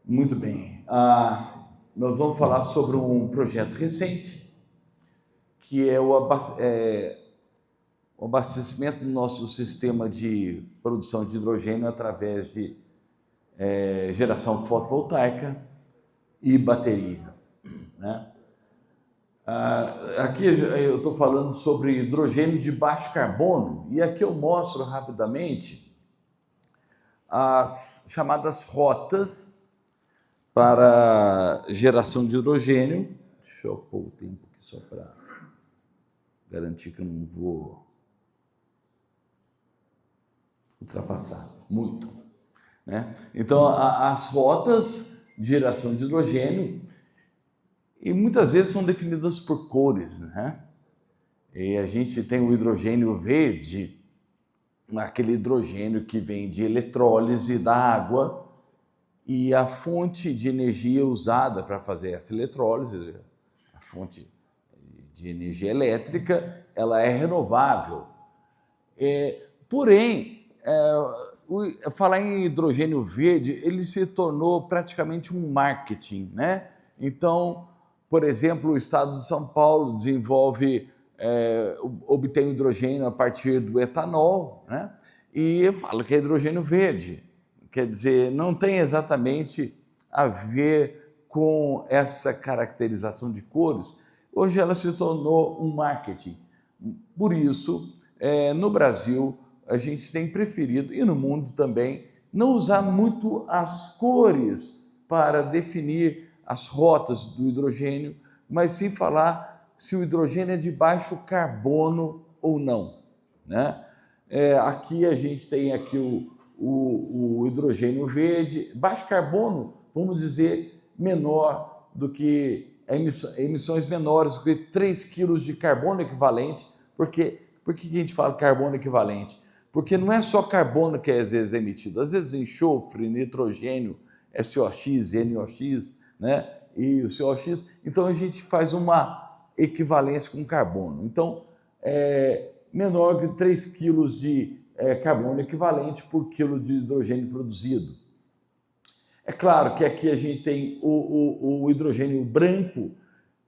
Muito bem. Nós vamos falar sobre um projeto recente, que é o abastecimento do nosso sistema de produção de hidrogênio através de geração fotovoltaica e bateria, né? Aqui eu estou falando sobre hidrogênio de baixo carbono, e aqui eu mostro rapidamente as chamadas rotas para geração de hidrogênio. Deixa eu pôr o tempo aqui só para garantir que eu não vou ultrapassar muito, né? Então, as rotas de geração de hidrogênio, e muitas vezes são definidas por cores, né? E a gente tem o hidrogênio verde, aquele hidrogênio que vem de eletrólise da água, e a fonte de energia usada para fazer essa eletrólise, a fonte de energia elétrica, ela é renovável. Porém, falar em hidrogênio verde, ele se tornou praticamente um marketing, né? Então, por exemplo, o estado de São Paulo desenvolve, obtém hidrogênio a partir do etanol, né? E fala que é hidrogênio verde. Quer dizer, não tem exatamente a ver com essa caracterização de cores. Hoje ela se tornou um marketing. Por isso, no Brasil, a gente tem preferido, e no mundo também, não usar muito as cores para definir as rotas do hidrogênio, mas sim falar se o hidrogênio é de baixo carbono ou não, né? Aqui a gente tem aqui o hidrogênio verde, baixo carbono, vamos dizer, menor do que emissões menores do que 3 quilos de carbono equivalente. Por que a gente fala carbono equivalente? Porque não é só carbono que às vezes é emitido, às vezes enxofre, nitrogênio, SOx, NOx, né? E o COx. Então a gente faz uma equivalência com carbono. Então, menor que 3 quilos de carbono equivalente por quilo de hidrogênio produzido. É claro que aqui a gente tem o hidrogênio branco,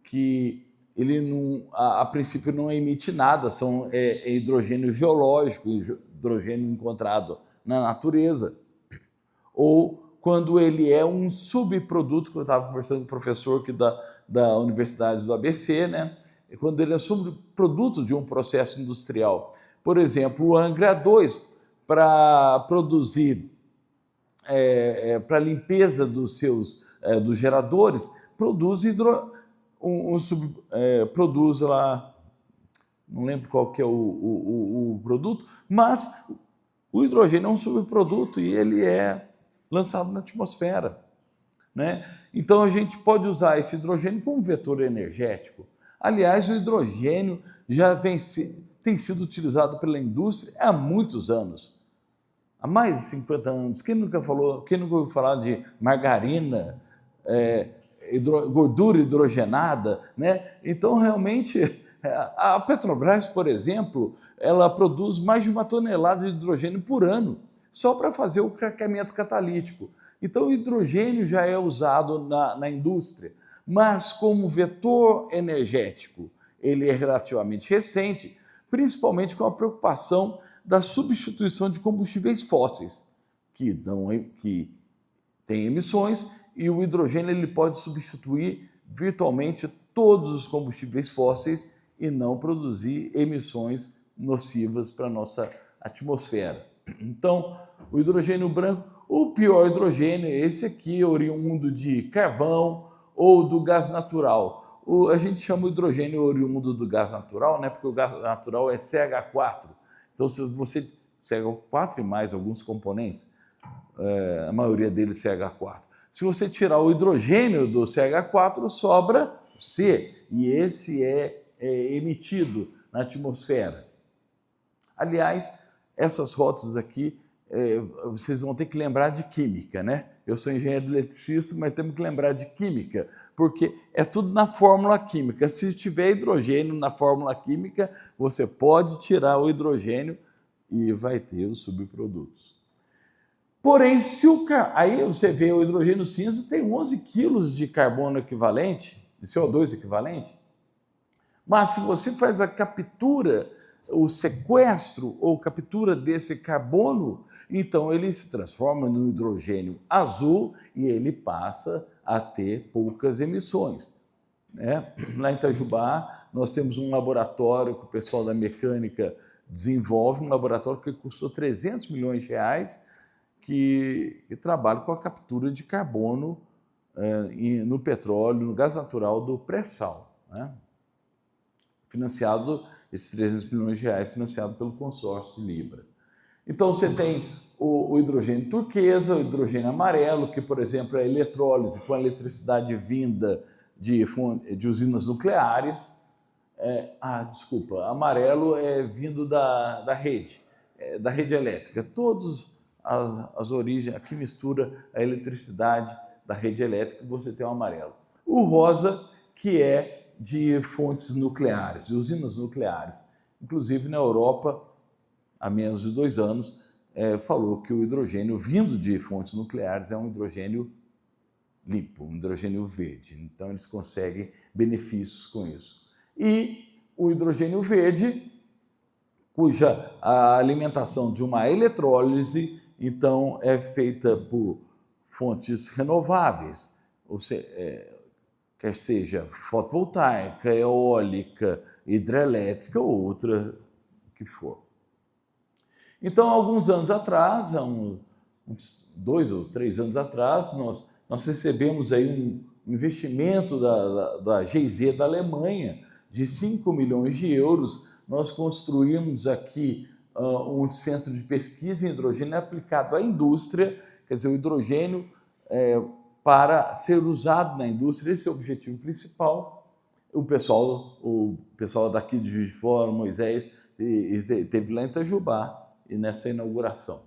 que ele não, a princípio não emite nada, é hidrogênio geológico, hidrogênio encontrado na natureza, ou quando ele é um subproduto, que eu estava conversando com o professor aqui da Universidade do ABC, né? Quando ele é subproduto de um processo industrial. Por exemplo, o Angra 2, para produzir, para limpeza dos geradores, produz produz lá, não lembro qual que é o produto, mas o hidrogênio é um subproduto e ele é lançado na atmosfera, né? Então a gente pode usar esse hidrogênio como vetor energético. Aliás, o hidrogênio já tem sido utilizado pela indústria há muitos anos, há mais de 50 anos. Quem nunca ouviu falar de margarina, gordura hidrogenada, né? Então, realmente, a Petrobras, por exemplo, ela produz mais de 1 tonelada de hidrogênio por ano, só para fazer o craqueamento catalítico. Então, o hidrogênio já é usado na indústria, mas como vetor energético, ele é relativamente recente, principalmente com a preocupação da substituição de combustíveis fósseis, que têm emissões, e o hidrogênio ele pode substituir virtualmente todos os combustíveis fósseis e não produzir emissões nocivas para a nossa atmosfera. Então, o hidrogênio branco, o pior hidrogênio é esse aqui, oriundo de carvão ou do gás natural. A gente chama o hidrogênio oriundo do gás natural, né? Porque o gás natural é CH4. Então, se você CH4 e mais alguns componentes, a maioria deles CH4. Se você tirar o hidrogênio do CH4, sobra C, e esse é emitido na atmosfera. Aliás, essas rotas aqui, vocês vão ter que lembrar de química, né? Eu sou engenheiro eletricista, mas temos que lembrar de química, porque é tudo na fórmula química. Se tiver hidrogênio na fórmula química, você pode tirar o hidrogênio e vai ter os subprodutos. Porém, aí você vê o hidrogênio cinza tem 11 quilos de carbono equivalente, de CO2 equivalente, mas se você faz a captura, o sequestro ou captura desse carbono, então ele se transforma no hidrogênio azul e ele passa a ter poucas emissões. Né? Lá em Itajubá, nós temos um laboratório que o pessoal da mecânica desenvolve, um laboratório que custou 300 milhões de reais, que trabalha com a captura de carbono no petróleo, no gás natural do pré-sal. Né? Financiado, esses 300 milhões de reais, financiado pelo consórcio de Libra. Então você tem o hidrogênio turquesa, o hidrogênio amarelo, que, por exemplo, é a eletrólise com a eletricidade vinda de usinas nucleares. Desculpa, amarelo é vindo da rede elétrica. Todas as origens, aqui mistura a eletricidade da rede elétrica, você tem o amarelo. O rosa, que é de fontes nucleares, de usinas nucleares. Inclusive, na Europa, há menos de 2 anos, falou que o hidrogênio vindo de fontes nucleares é um hidrogênio limpo, um hidrogênio verde. Então, eles conseguem benefícios com isso. E o hidrogênio verde, cuja a alimentação de uma eletrólise, então, é feita por fontes renováveis, ou seja, quer seja fotovoltaica, eólica, hidrelétrica ou outra que for. Então, alguns anos atrás, uns 2 ou 3 anos atrás, nós recebemos aí um investimento da GIZ da Alemanha de 5 milhões de euros. Nós construímos aqui um centro de pesquisa em hidrogênio aplicado à indústria, quer dizer, o hidrogênio para ser usado na indústria. Esse é o objetivo principal. O pessoal daqui de Juiz de Fora, Moisés, esteve lá em Itajubá e nessa inauguração.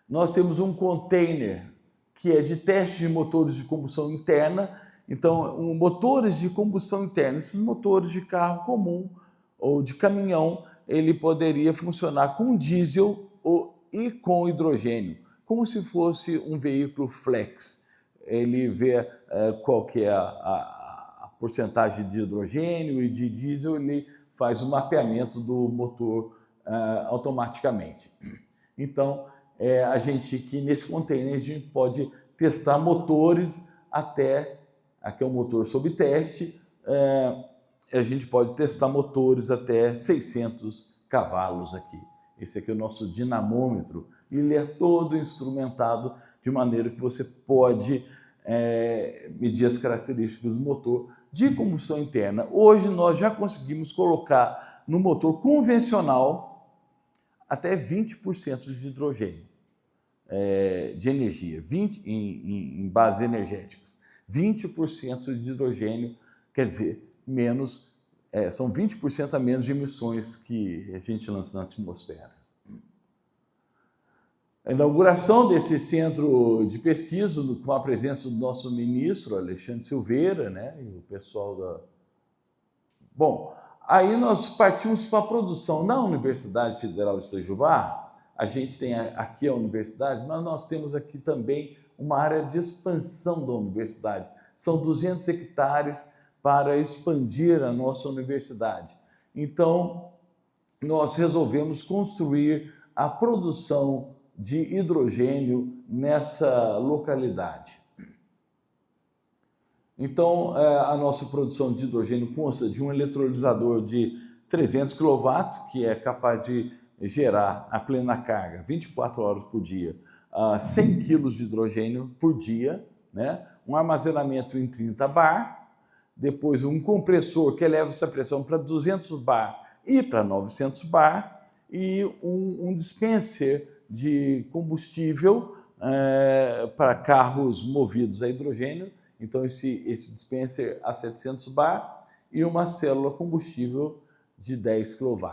Nós temos um container que é de teste de motores de combustão interna. Então, motores de combustão interna, esses motores de carro comum ou de caminhão, ele poderia funcionar com diesel e com hidrogênio, como se fosse um veículo flex. Ele vê qual que é a porcentagem de hidrogênio e de diesel, ele faz o mapeamento do motor automaticamente. Então, a gente aqui nesse container, a gente pode testar motores até, aqui é um motor sob teste, a gente pode testar motores até 600 cavalos aqui. Esse aqui é o nosso dinamômetro. Ele é todo instrumentado de maneira que você pode medir as características do motor de combustão interna. Hoje nós já conseguimos colocar no motor convencional até 20% de hidrogênio de energia, em bases energéticas. 20% de hidrogênio, quer dizer, são 20% a menos de emissões que a gente lança na atmosfera. A inauguração desse centro de pesquisa, com a presença do nosso ministro, Alexandre Silveira, né, e o pessoal da... Bom, aí nós partimos para a produção. Na Universidade Federal de Itajubá, a gente tem aqui a universidade, mas nós temos aqui também uma área de expansão da universidade. São 200 hectares para expandir a nossa universidade. Então, nós resolvemos construir a produção de hidrogênio nessa localidade. Então, a nossa produção de hidrogênio consta de um eletrolisador de 300 kW, que é capaz de gerar a plena carga, 24 horas por dia, 100 kg de hidrogênio por dia, né? Um armazenamento em 30 bar, depois um compressor que eleva essa pressão para 200 bar e para 900 bar, e um dispenser de combustível para carros movidos a hidrogênio. Então, esse dispenser a 700 bar e uma célula combustível de 10 kW.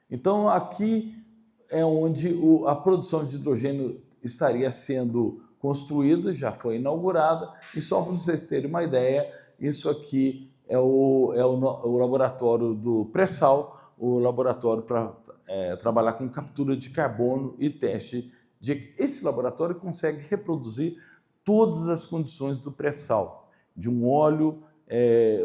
Então, aqui é onde a produção de hidrogênio estaria sendo construída, já foi inaugurada. E só para vocês terem uma ideia, isso aqui é o laboratório do pré-sal, o laboratório para trabalhar com captura de carbono e teste de... Esse laboratório consegue reproduzir todas as condições do pré-sal, de um óleo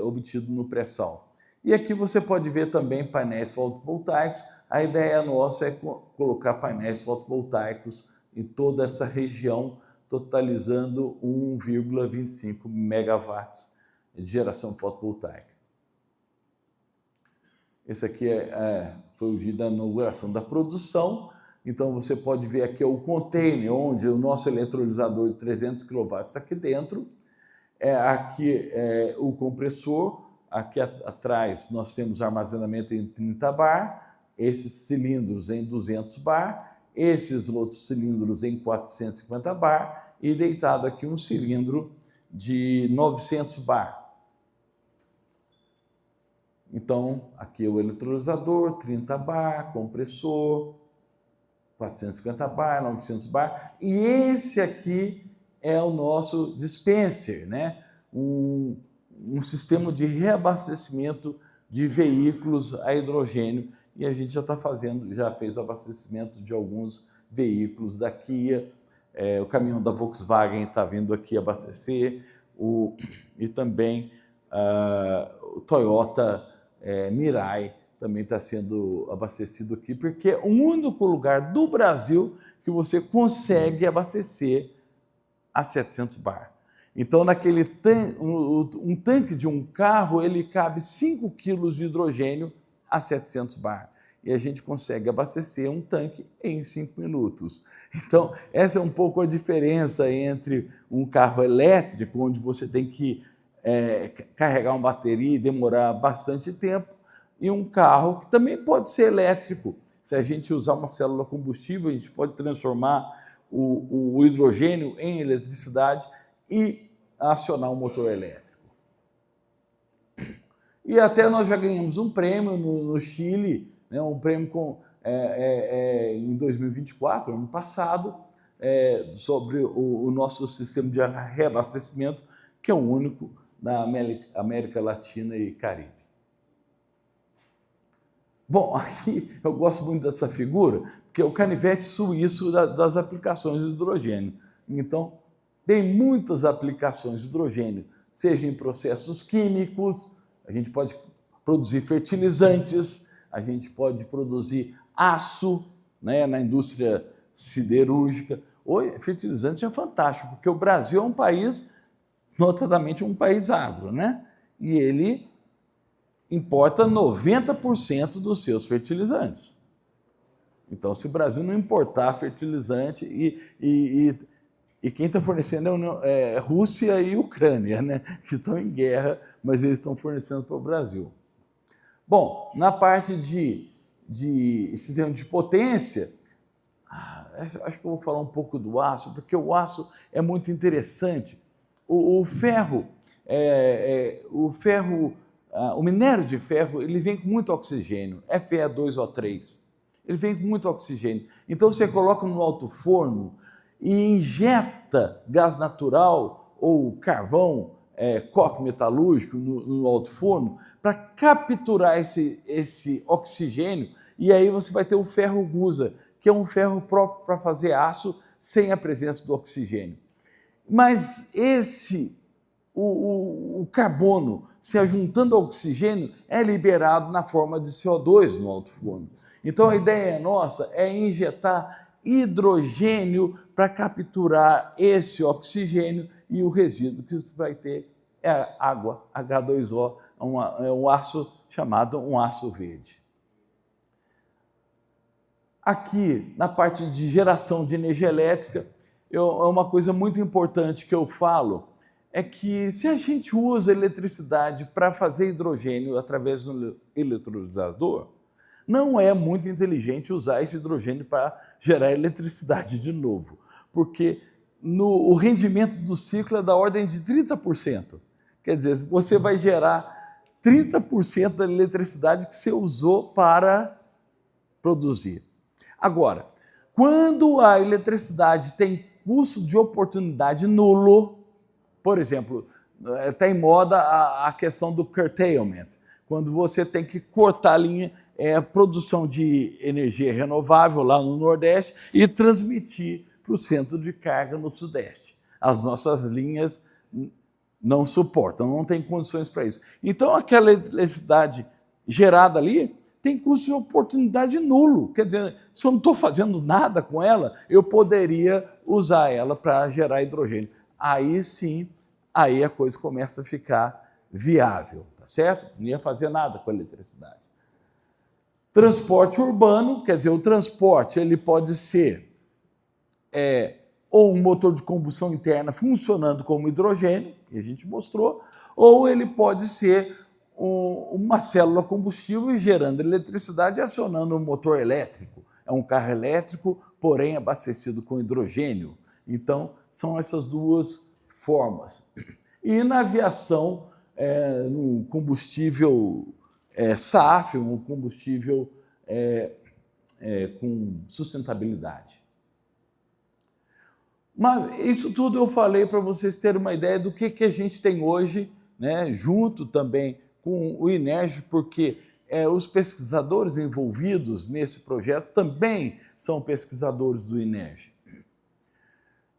obtido no pré-sal. E aqui você pode ver também painéis fotovoltaicos. A ideia nossa é colocar painéis fotovoltaicos em toda essa região, totalizando 1,25 megawatts de geração fotovoltaica. Esse aqui foi o dia da inauguração da produção. Então você pode ver aqui o container, onde o nosso elettrolisador de 300 kW está aqui dentro. Aqui o compressor. Aqui atrás nós temos armazenamento em 30 bar, esses cilindros em 200 bar, esses outros cilindros em 450 bar e deitado aqui um cilindro de 900 bar. Então, aqui o eletrolisador, 30 bar, compressor, 450 bar, 900 bar. E esse aqui é o nosso dispenser, né? Um sistema de reabastecimento de veículos a hidrogênio. E a gente já fez abastecimento de alguns veículos da Kia. O caminhão da Volkswagen está vindo aqui abastecer. E também o Toyota Mirai também está sendo abastecido aqui, porque é o único lugar do Brasil que você consegue abastecer a 700 bar. Então, um tanque de um carro, ele cabe 5 quilos de hidrogênio a 700 bar. E a gente consegue abastecer um tanque em 5 minutos. Então, essa é um pouco a diferença entre um carro elétrico, onde você tem que carregar uma bateria e demorar bastante tempo, e um carro que também pode ser elétrico. Se a gente usar uma célula combustível, a gente pode transformar o hidrogênio em eletricidade e acionar um motor elétrico. E até nós já ganhamos um prêmio no Chile, né, um prêmio em 2024, ano passado, sobre o nosso sistema de reabastecimento, que é o único na América Latina e Caribe. Bom, aqui eu gosto muito dessa figura, porque é o canivete suíço das aplicações de hidrogênio. Então, tem muitas aplicações de hidrogênio, seja em processos químicos, a gente pode produzir fertilizantes, a gente pode produzir aço, né, na indústria siderúrgica. Hoje, fertilizante é fantástico, porque o Brasil é um país, notadamente um país agro, né? E ele importa 90% dos seus fertilizantes. Então, se o Brasil não importar fertilizante, e quem está fornecendo é Rússia e Ucrânia, né? Que estão em guerra, mas eles estão fornecendo para o Brasil. Bom, na parte de sistema de potência, acho que eu vou falar um pouco do aço, porque o aço é muito interessante. O minério de ferro, ele vem com muito oxigênio, Fe2O3. Ele vem com muito oxigênio. Então, você coloca no alto forno e injeta gás natural ou carvão, coque metalúrgico no alto forno para capturar esse oxigênio, e aí você vai ter o ferro gusa, que é um ferro próprio para fazer aço sem a presença do oxigênio. Mas o carbono, se juntando ao oxigênio, é liberado na forma de CO2 no alto forno. Então, a ideia nossa é injetar hidrogênio para capturar esse oxigênio, e o resíduo que você vai ter é água, H2O, é um aço chamado um aço verde. Aqui, na parte de geração de energia elétrica, é uma coisa muito importante que eu falo, é que se a gente usa eletricidade para fazer hidrogênio através do eletrolisador, não é muito inteligente usar esse hidrogênio para gerar eletricidade de novo, porque o rendimento do ciclo é da ordem de 30%. Quer dizer, você vai gerar 30% da eletricidade que você usou para produzir. Agora, quando a eletricidade tem custo de oportunidade nulo, por exemplo, está em moda a questão do curtailment. quando você tem que cortar a linha, produção de energia renovável lá no Nordeste e transmitir para o centro de carga no Sudeste. As nossas linhas não suportam, não tem condições para isso. Então, aquela eletricidade gerada ali tem custo de oportunidade nulo. Quer dizer, se eu não estou fazendo nada com ela, eu poderia usar ela para gerar hidrogênio. Aí sim, aí a coisa começa a ficar viável, tá certo? Não ia fazer nada com a eletricidade. Transporte urbano, quer dizer, o transporte ele pode ser ou um motor de combustão interna funcionando como hidrogênio, que a gente mostrou, ou ele pode ser uma célula combustível gerando eletricidade e acionando um motor elétrico. É um carro elétrico, porém abastecido com hidrogênio. Então, são essas duas formas. E na aviação, no combustível SAF, um combustível com sustentabilidade. Mas isso tudo eu falei para vocês terem uma ideia do que a gente tem hoje, né, junto também com o INERJ, porque os pesquisadores envolvidos nesse projeto também são pesquisadores do INERJ.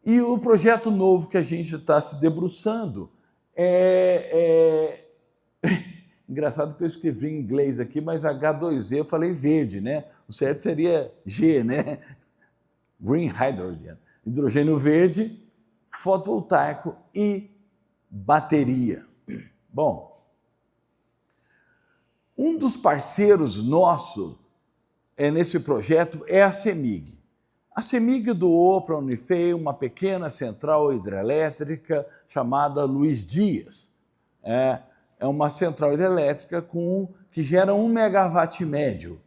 E o projeto novo que a gente está se debruçando Engraçado que eu escrevi em inglês aqui, mas H2V eu falei verde, né? O certo seria G, né? Green Hydrogen. Hidrogênio verde, fotovoltaico e bateria. Bom, um dos parceiros nosso nesse projeto é a CEMIG. A CEMIG doou para a Unifei uma pequena central hidrelétrica chamada Luiz Dias. É uma central hidrelétrica que gera 1 megawatt médio.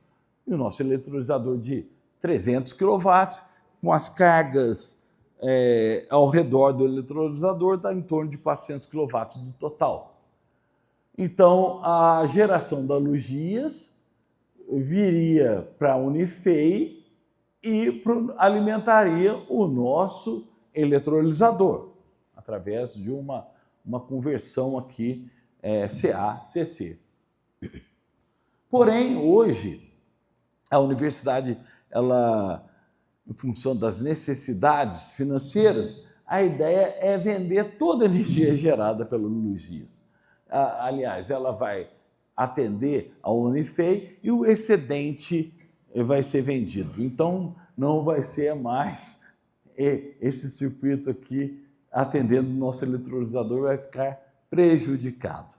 E o nosso eletrolisador de 300 kW, com as cargas ao redor do eletrolisador, dá em torno de 400 kW no total. Então, a geração da Luiz Dias viria para a Unifei e alimentaria o nosso eletrolisador, através de uma conversão aqui CA-CC. Porém, hoje, a universidade, em função das necessidades financeiras, a ideia é vender toda a energia gerada pelo Luiz Dias. Aliás, ela vai atender a Unifei e o excedente vai ser vendido. Então, não vai ser mais esse circuito aqui atendendo o nosso eletrolisador, vai ficar prejudicado.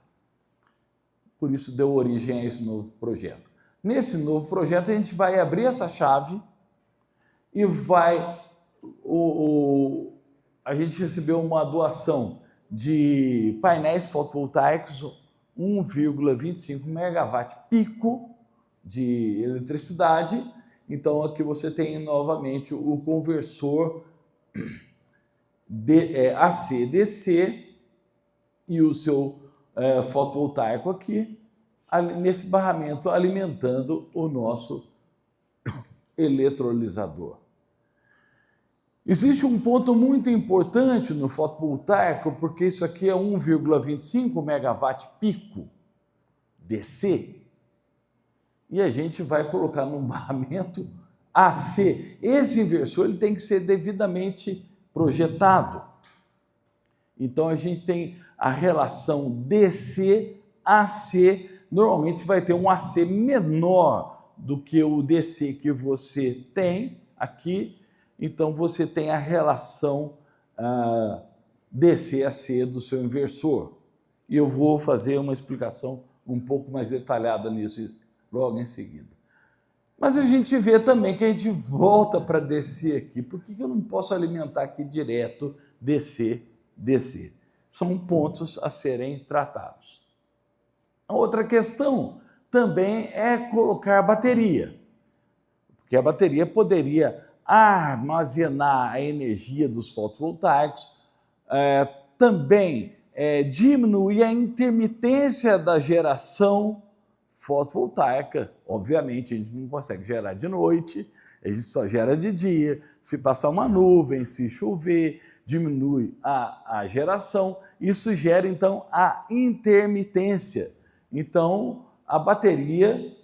Por isso deu origem a esse novo projeto. Nesse novo projeto a gente vai abrir essa chave e a gente recebeu uma doação de painéis fotovoltaicos, 1,25 megawatt pico de eletricidade. Então aqui você tem novamente o conversor AC/DC e o seu fotovoltaico aqui, nesse barramento, alimentando o nosso eletrolisador. Existe um ponto muito importante no fotovoltaico, porque isso aqui é 1,25 megawatt pico DC, e a gente vai colocar num barramento AC. Esse inversor ele tem que ser devidamente projetado. Então, a gente tem a relação DC-AC. Normalmente, vai ter um AC menor do que o DC que você tem aqui. Então, você tem a relação DC-AC do seu inversor. E eu vou fazer uma explicação um pouco mais detalhada nisso logo em seguida. Mas a gente vê também que a gente volta para DC aqui. Por que eu não posso alimentar aqui direto DC? São pontos a serem tratados. A outra questão também é colocar bateria, porque a bateria poderia armazenar a energia dos fotovoltaicos, também diminuir a intermitência da geração fotovoltaica. Obviamente, a gente não consegue gerar de noite, a gente só gera de dia. Se passar uma nuvem, se chover, diminui a geração, isso gera, então, a intermitência. Então, a bateria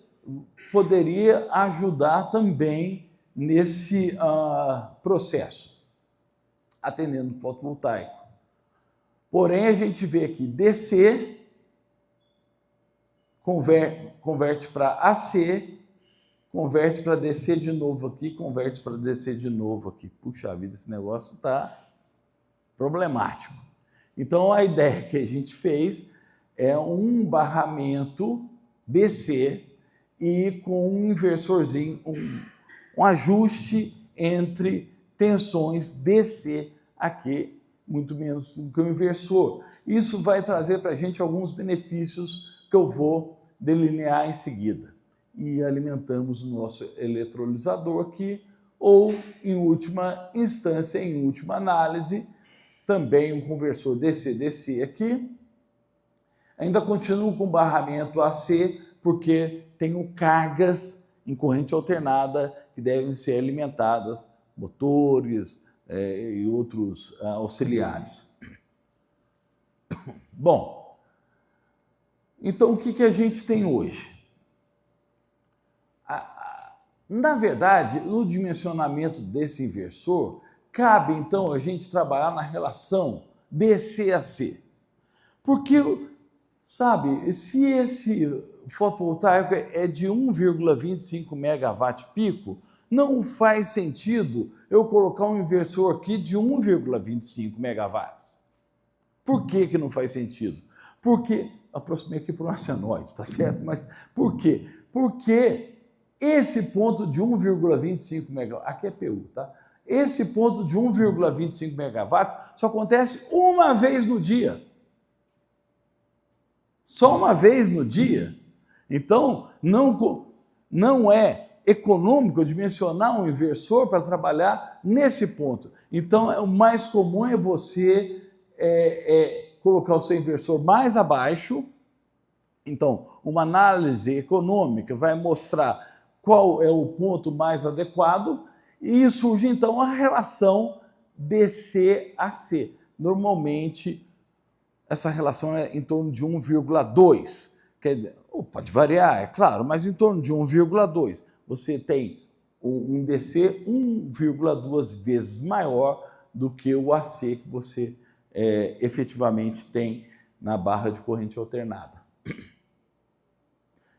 poderia ajudar também nesse processo, atendendo o fotovoltaico. Porém, a gente vê aqui DC, converte para AC, converte para DC de novo aqui, converte para DC de novo aqui. Puxa vida, esse negócio está problemático. Então, a ideia que a gente fez é um barramento DC e com um inversorzinho, um ajuste entre tensões DC aqui, muito menos do que o inversor. Isso vai trazer para a gente alguns benefícios que eu vou delinear em seguida. E alimentamos o nosso eletrolisador aqui, ou, em última instância, em última análise, também um conversor DC-DC aqui. Ainda continuo com barramento AC, porque tenho cargas em corrente alternada que devem ser alimentadas, motores e outros auxiliares. Bom, então o que a gente tem hoje? Na verdade, no dimensionamento desse inversor, cabe então a gente trabalhar na relação DC-AC. Porque, sabe, se esse fotovoltaico é de 1,25 megawatt pico, não faz sentido eu colocar um inversor aqui de 1,25 megawatts. Por que não faz sentido? Porque, aproximei aqui para um senoide, tá certo? Mas por quê? Porque esse ponto de 1,25 megawatts, aqui é PU, tá? Esse ponto de 1,25 megawatts só acontece uma vez no dia. Só uma vez no dia. Então, não é econômico dimensionar um inversor para trabalhar nesse ponto. Então, o mais comum é você colocar o seu inversor mais abaixo. Então, uma análise econômica vai mostrar qual é o ponto mais adequado e surge, então, a relação DC-AC. Normalmente, essa relação é em torno de 1,2. Pode variar, é claro, mas em torno de 1,2. Você tem um DC 1,2 vezes maior do que o AC que você efetivamente tem na barra de corrente alternada.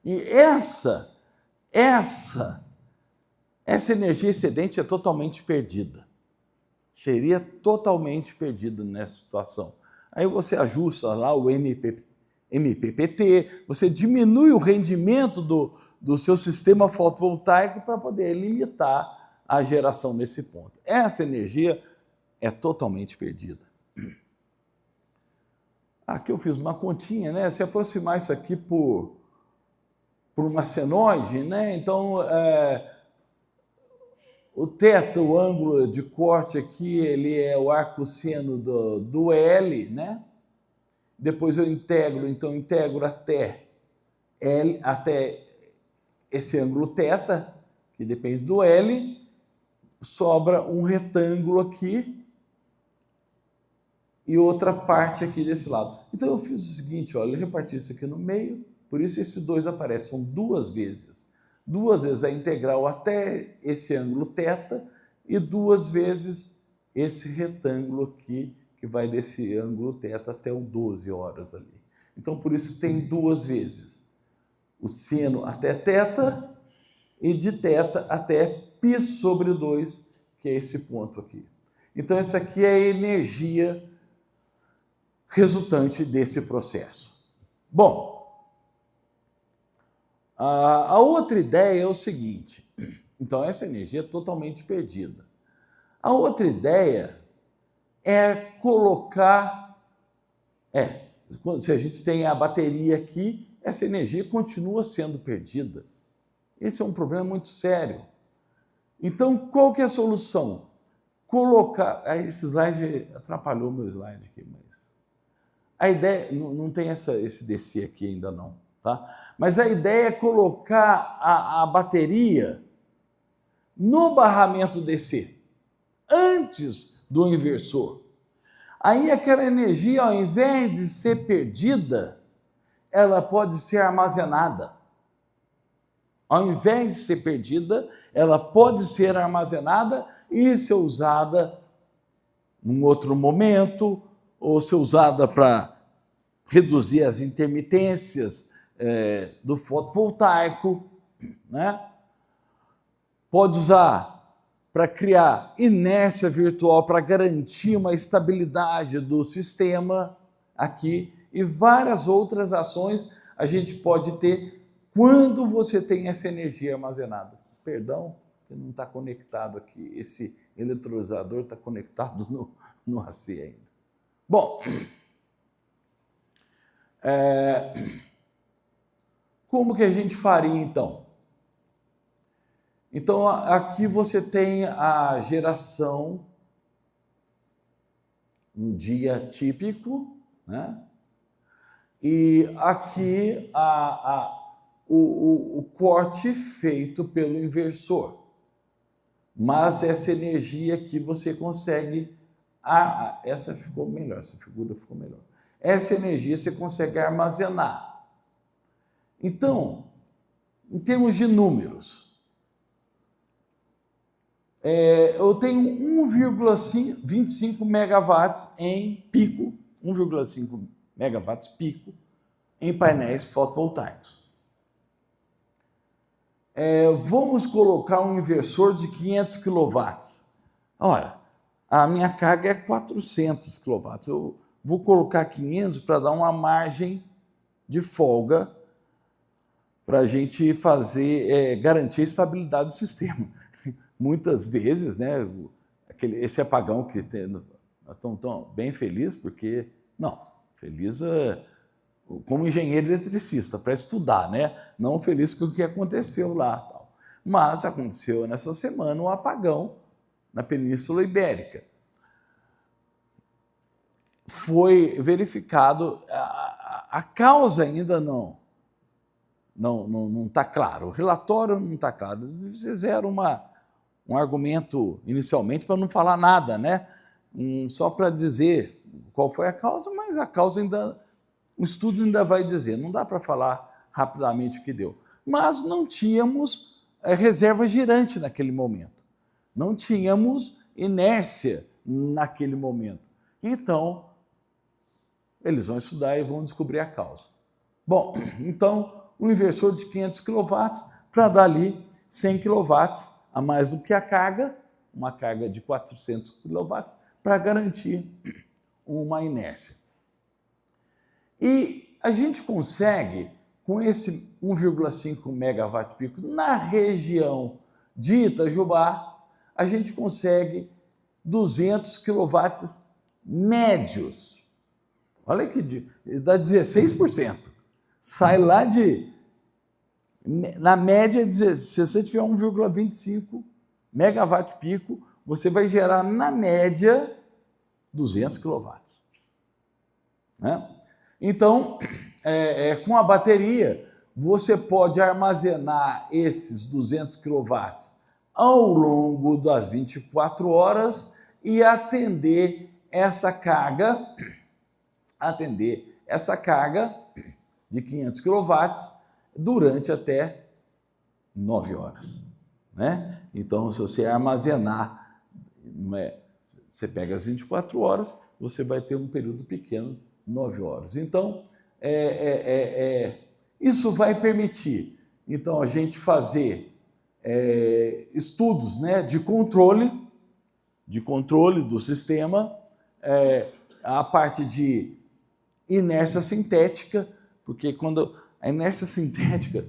E essa energia excedente é totalmente perdida. Seria totalmente perdida nessa situação. Aí você ajusta lá o MPPT, você diminui o rendimento do seu sistema fotovoltaico para poder limitar a geração nesse ponto. Essa energia é totalmente perdida. Aqui eu fiz uma continha, né? Se aproximar isso aqui por uma senoide, né? Então, o θ, o ângulo de corte aqui, ele é o arco seno do L, né? Depois eu integro até esse ângulo θ, que depende do L, sobra um retângulo aqui e outra parte aqui desse lado. Então eu fiz o seguinte, olha, eu reparti isso aqui no meio, por isso esses dois aparecem, são duas vezes. Duas vezes a integral até esse ângulo θ e duas vezes esse retângulo aqui, que vai desse ângulo θ até o 12 horas ali. Então, por isso tem duas vezes. O seno até θ e de θ até π sobre 2, que é esse ponto aqui. Então, essa aqui é a energia resultante desse processo. Bom, a outra ideia é o seguinte. Então, essa energia é totalmente perdida. A outra ideia é colocar... se a gente tem a bateria aqui, essa energia continua sendo perdida. Esse é um problema muito sério. Então, qual que é a solução? Colocar... Esse slide atrapalhou meu slide aqui, mas... A ideia... Não tem esse DC aqui ainda não, tá? Mas a ideia é colocar a bateria no barramento DC, antes do inversor. Aí aquela energia, ao invés de ser perdida, ela pode ser armazenada. Ao invés de ser perdida, ela pode ser armazenada e ser usada num outro momento, ou ser usada para reduzir as intermitências do fotovoltaico, né? Pode usar para criar inércia virtual, para garantir uma estabilidade do sistema aqui, e várias outras ações a gente pode ter quando você tem essa energia armazenada. Perdão, que não está conectado aqui, esse eletrolisador está conectado no AC ainda. Bom, como que a gente faria então? Então, aqui você tem a geração no dia típico, né? E aqui o corte feito pelo inversor. Mas essa energia aqui você consegue... essa ficou melhor, essa figura ficou melhor. Essa energia você consegue armazenar. Então, em termos de números, eu tenho 1,25 megawatts em pico, 1,5 megawatts pico em painéis fotovoltaicos. Vamos colocar um inversor de 500 quilowatts. Ora, a minha carga é 400 quilowatts. Eu vou colocar 500 para dar uma margem de folga para a gente garantir a estabilidade do sistema. Muitas vezes, né, esse apagão que tem, nós estamos bem felizes, porque, não, feliz como engenheiro eletricista, para estudar, né? Não feliz com o que aconteceu lá. Tal. Mas aconteceu nessa semana um apagão na Península Ibérica. Foi verificado, a causa ainda não está claro, o relatório não está claro. Fizeram um argumento inicialmente para não falar nada, né? Só para dizer qual foi a causa, mas a causa ainda, o estudo ainda vai dizer, não dá para falar rapidamente o que deu. Mas não tínhamos reserva girante naquele momento, não tínhamos inércia naquele momento. Então, eles vão estudar e vão descobrir a causa. Bom, então, um inversor de 500 kW para dar ali 100 kW a mais do que a carga, uma carga de 400 kW, para garantir uma inércia. E a gente consegue, com esse 1,5 megawatt pico na região de Itajubá, a gente consegue 200 kW médios. Olha que dá 16%. Sai lá na média, se você tiver 1,25 megawatt pico, você vai gerar, na média, 200 kW. Né? Então, com a bateria, você pode armazenar esses 200 kW ao longo das 24 horas e atender essa carga de 500 kW durante até 9 horas. Né? Então, se você armazenar, você pega as 24 horas, você vai ter um período pequeno, 9 horas. Então, isso vai permitir, então, a gente fazer estudos, né, de controle do sistema, a parte de inércia sintética, porque quando a inércia sintética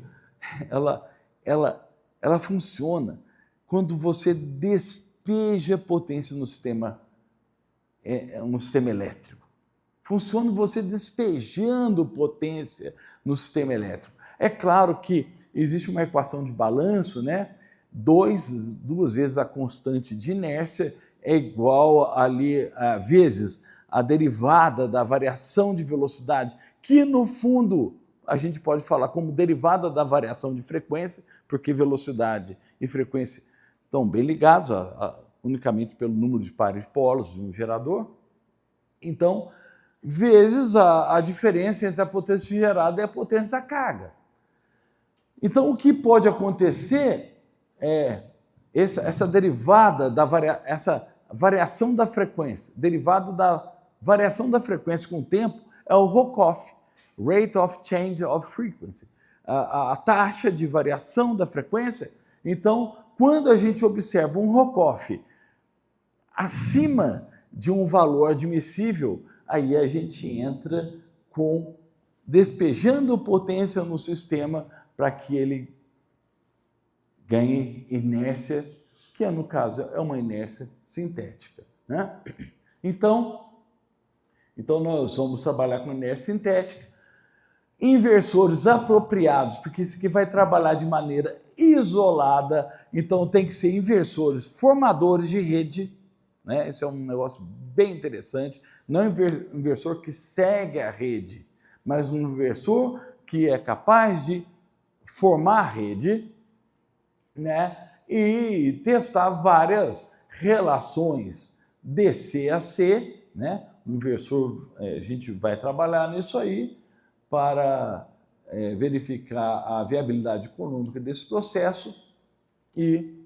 ela funciona quando você despeja potência no sistema elétrico. Funciona você despejando potência no sistema elétrico. É claro que existe uma equação de balanço, né? Duas vezes a constante de inércia é igual ali vezes a derivada da variação de velocidade, que no fundo a gente pode falar como derivada da variação de frequência, porque velocidade e frequência estão bem ligados unicamente pelo número de pares de polos de um gerador. Então, vezes a diferença entre a potência gerada e a potência da carga. Então, o que pode acontecer é essa derivada essa variação da frequência, derivada da variação da frequência com o tempo, é o ROCOF, Rate of Change of Frequency, a taxa de variação da frequência. Então, quando a gente observa um ROCOF acima de um valor admissível, aí a gente entra despejando potência no sistema para que ele ganhe inércia, que no caso é uma inércia sintética, né? Então nós vamos trabalhar com inércia sintética, inversores apropriados, porque isso aqui vai trabalhar de maneira isolada, então tem que ser inversores formadores de rede, né? Esse é um negócio bem interessante, não inversor que segue a rede, mas um inversor que é capaz de formar a rede, né? E testar várias relações DC a C, né? O inversor, a gente vai trabalhar nisso aí para verificar a viabilidade econômica desse processo e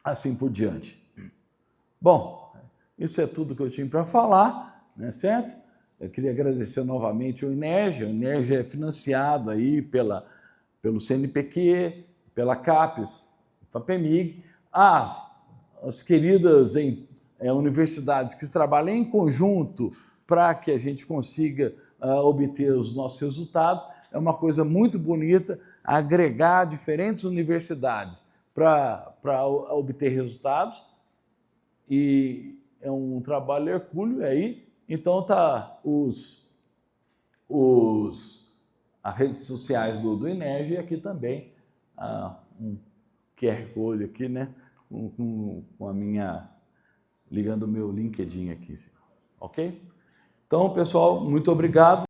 assim por diante. Bom, isso é tudo que eu tinha para falar, né, certo? Eu queria agradecer novamente ao INERJ. O INERJ é financiado aí pelo CNPq, pela CAPES, FAPEMIG, as queridas universidades que trabalham em conjunto para que a gente consiga obter os nossos resultados. É uma coisa muito bonita agregar diferentes universidades para obter resultados, e é um trabalho hercúleo aí. Então tá as redes sociais do INERJ, e aqui também um QR Code aqui, né, com a minha, ligando o meu LinkedIn aqui, ok? Então, pessoal, muito obrigado.